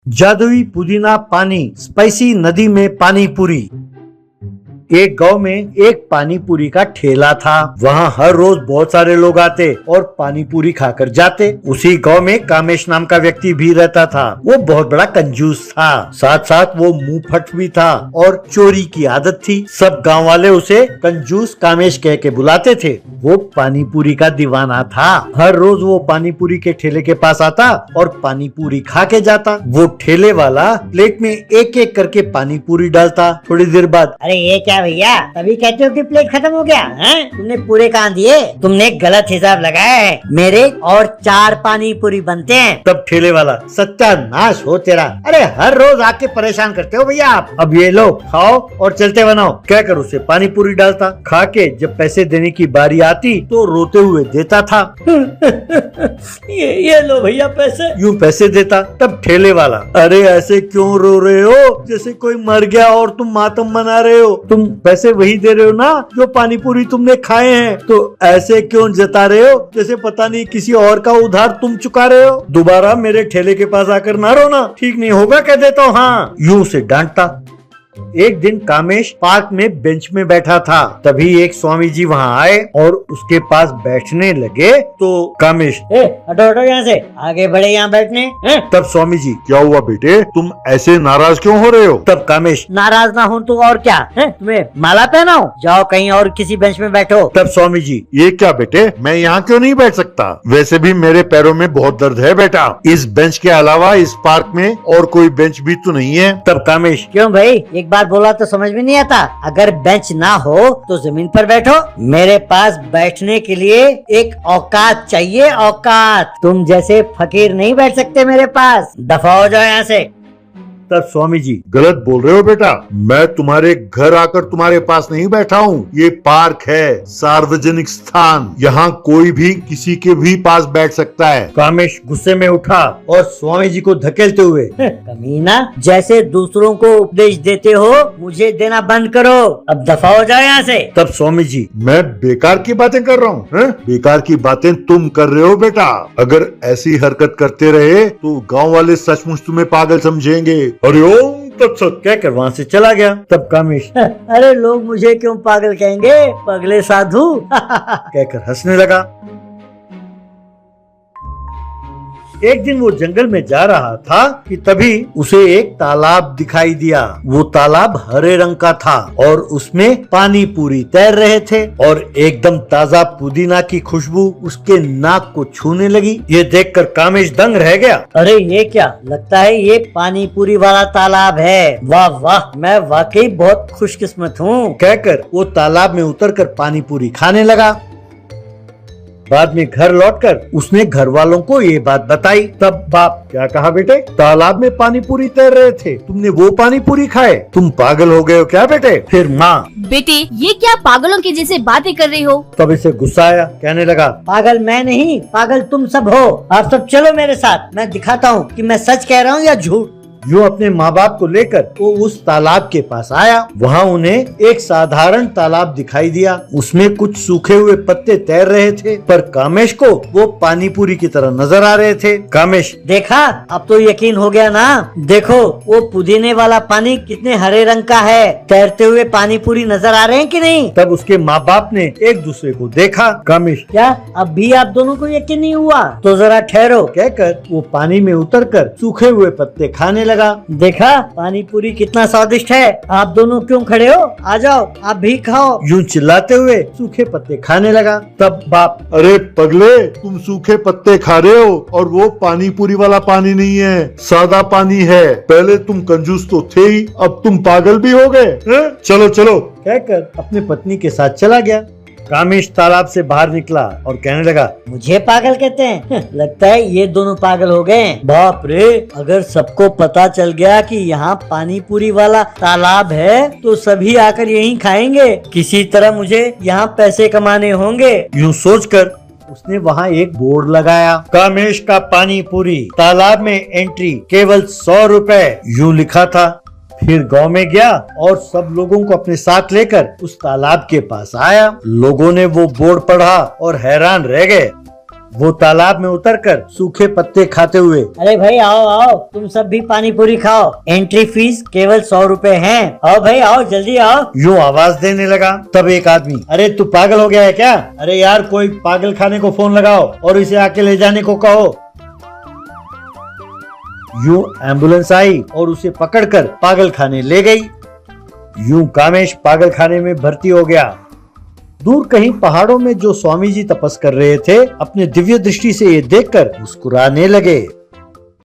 जादुई पुदीना पानी, स्पाइसी नदी में पानी पूरी। एक गांव में एक पानी पूरी का ठेला था। वहाँ हर रोज बहुत सारे लोग आते और पानी पूरी खाकर जाते। उसी गांव में कामेश नाम का व्यक्ति भी रहता था। वो बहुत बड़ा कंजूस था, साथ साथ वो मुंहफट भी था और चोरी की आदत थी। सब गांव वाले उसे कंजूस कामेश कह के बुलाते थे। वो पानी पूरी का दीवाना था। हर रोज वो पानी पूरी के ठेले के पास आता और पानी पूरी खा के जाता। वो ठेले वाला प्लेट में एक एक करके पानी पूरी डालता। थोड़ी देर बाद, अरे ये क्या भैया, तभी कहते हो कि प्लेट खत्म हो गया है? तुमने पूरे कहाँ दिए? तुमने गलत हिसाब लगाया है। मेरे और 4 पानी पूरी बनते हैं। तब ठेले वाला, सत्यानाश हो तेरा, अरे हर रोज आके परेशान करते हो भैया आप। अब ये लो, खाओ और चलते बनाओ। क्या कर उसे पानी पूरी डालता। खा के जब पैसे देने की बारी आती तो रोते हुए देता था। ये लो भैया पैसे। यूं पैसे देता। तब ठेले वाला, अरे ऐसे क्यों रो रहे हो, जैसे कोई मर गया और तुम मातम मना रहे हो। तुम पैसे वही दे रहे हो ना जो पानी पूरी तुमने खाए हैं, तो ऐसे क्यों जता रहे हो जैसे पता नहीं किसी और का उधार तुम चुका रहे हो। दोबारा मेरे ठेले के पास आकर ना रोना, ठीक नहीं होगा कह देता हूँ। हाँ, यूं उसे डांटता। एक दिन कामेश पार्क में बेंच में बैठा था। तभी एक स्वामी जी वहाँ आए और उसके पास बैठने लगे। तो कामेश, हटो हटो यहाँ से, आगे बढ़े यहाँ बैठने। तब स्वामी जी, क्या हुआ बेटे, तुम ऐसे नाराज क्यों हो रहे हो। तब कामेश, नाराज ना हो तो और क्या है, तुम्हें माला पहनाओ, जाओ कहीं और किसी बेंच में बैठो। तब स्वामी जी, ये क्या बेटे, मैं यहाँ क्यों नहीं बैठ सकता, वैसे भी मेरे पैरों में बहुत दर्द है बेटा। इस बेंच के अलावा इस पार्क में और कोई बेंच भी तो नहीं है। तब कामेश, क्यों भाई, एक बार बोला तो समझ में नहीं आता। अगर बेंच ना हो तो जमीन पर बैठो। मेरे पास बैठने के लिए एक औकात चाहिए, औकात। तुम जैसे फकीर नहीं बैठ सकते मेरे पास। दफा हो जाओ यहाँ से। तब स्वामी जी, गलत बोल रहे हो बेटा, मैं तुम्हारे घर आकर तुम्हारे पास नहीं बैठा हूँ। ये पार्क है, सार्वजनिक स्थान, यहाँ कोई भी किसी के भी पास बैठ सकता है। कामेश गुस्से में उठा और स्वामी जी को धकेलते हुए, कमीना, जैसे दूसरों को उपदेश देते हो मुझे देना बंद करो। अब दफा हो जाओ यहाँ से। तब स्वामी जी, मैं बेकार की बातें कर रहा हूँ? बेकार की बातें तुम कर रहे हो बेटा। अगर ऐसी हरकत करते रहे तो गाँव वाले सचमुच तुम्हें पागल समझेंगे। हरिओम तत्सत कहकर वहाँ से चला गया। तब कामेश, अरे लोग मुझे क्यों पागल कहेंगे, पगले साधु कहकर हंसने लगा। एक दिन वो जंगल में जा रहा था कि तभी उसे एक तालाब दिखाई दिया। वो तालाब हरे रंग का था और उसमें पानी पूरी तैर रहे थे और एकदम ताजा पुदीना की खुशबू उसके नाक को छूने लगी। ये देखकर कामेश दंग रह गया। अरे ये क्या, लगता है ये पानी पूरी वाला तालाब है। वाह वाह, मैं वाकई बहुत खुशकिस्मत हूँ, कहकर वो तालाब में उतरकर पानी पूरी खाने लगा। बाद में घर लौटकर उसने घर वालों को ये बात बताई। तब बाप, क्या कहा बेटे, तालाब में पानी पूरी तैर रहे थे, तुमने वो पानी पूरी खाए, तुम पागल हो गए हो क्या बेटे। फिर माँ, बेटे ये क्या पागलों की जैसे बातें कर रही हो। तब इसे गुस्सा आया, कहने लगा, पागल मैं नहीं, पागल तुम सब हो। आप सब चलो मेरे साथ, मैं दिखाता हूँ कि मैं सच कह रहा हूँ या झूठ। यूं अपने माँ बाप को लेकर वो उस तालाब के पास आया। वहाँ उन्हें एक साधारण तालाब दिखाई दिया। उसमें कुछ सूखे हुए पत्ते तैर रहे थे, पर कामेश को वो पानी पूरी की तरह नजर आ रहे थे। कामेश, देखा, अब तो यकीन हो गया ना। देखो वो पुदीने वाला पानी कितने हरे रंग का है, तैरते हुए पानी पूरी नजर आ रहे हैं कि नहीं। तब उसके माँ बाप ने एक दूसरे को देखा। कामेश, क्या अब भी आप दोनों को यकीन नहीं हुआ? तो जरा ठहरो, कहकर वो पानी में उतरकर सूखे हुए पत्ते खाने लगा। देखा पानी पूरी कितना स्वादिष्ट है। आप दोनों क्यों खड़े हो, आ जाओ आप भी खाओ। यूं चिल्लाते हुए सूखे पत्ते खाने लगा। तब बाप, अरे पगले, तुम सूखे पत्ते खा रहे हो और वो पानी पूरी वाला पानी नहीं है, सादा पानी है। पहले तुम कंजूस तो थे ही, अब तुम पागल भी हो गए। चलो चलो, कहकर अपने पत्नी के साथ चला गया। कामेश तालाब से बाहर निकला और कहने लगा, मुझे पागल कहते हैं? लगता है ये दोनों पागल हो गए। बाप रे, अगर सबको पता चल गया कि यहाँ पानी पूरी वाला तालाब है तो सभी आकर यहीं खाएंगे। किसी तरह मुझे यहाँ पैसे कमाने होंगे। यूं सोचकर उसने वहाँ एक बोर्ड लगाया, कामेश का पानी पूरी, तालाब में एंट्री केवल 100 रुपए, यूं लिखा था। फिर गांव में गया और सब लोगों को अपने साथ लेकर उस तालाब के पास आया। लोगों ने वो बोर्ड पढ़ा और हैरान रह गए। वो तालाब में उतरकर सूखे पत्ते खाते हुए, अरे भाई आओ आओ, तुम सब भी पानी पूरी खाओ, एंट्री फीस केवल 100 रुपए है। आओ भाई आओ, जल्दी आओ। यूं आवाज देने लगा। तब एक आदमी, अरे तू पागल हो गया है क्या? अरे यार कोई पागल खाने को फोन लगाओ और इसे आके ले जाने को कहो। यूं एम्बुलेंस आई और उसे पकड़कर पागल खाने ले गई। यूं कामेश पागल खाने में भर्ती हो गया। दूर कहीं पहाड़ों में जो स्वामी जी तपस कर रहे थे, अपने दिव्य दृष्टि से ये देखकर मुस्कुराने लगे।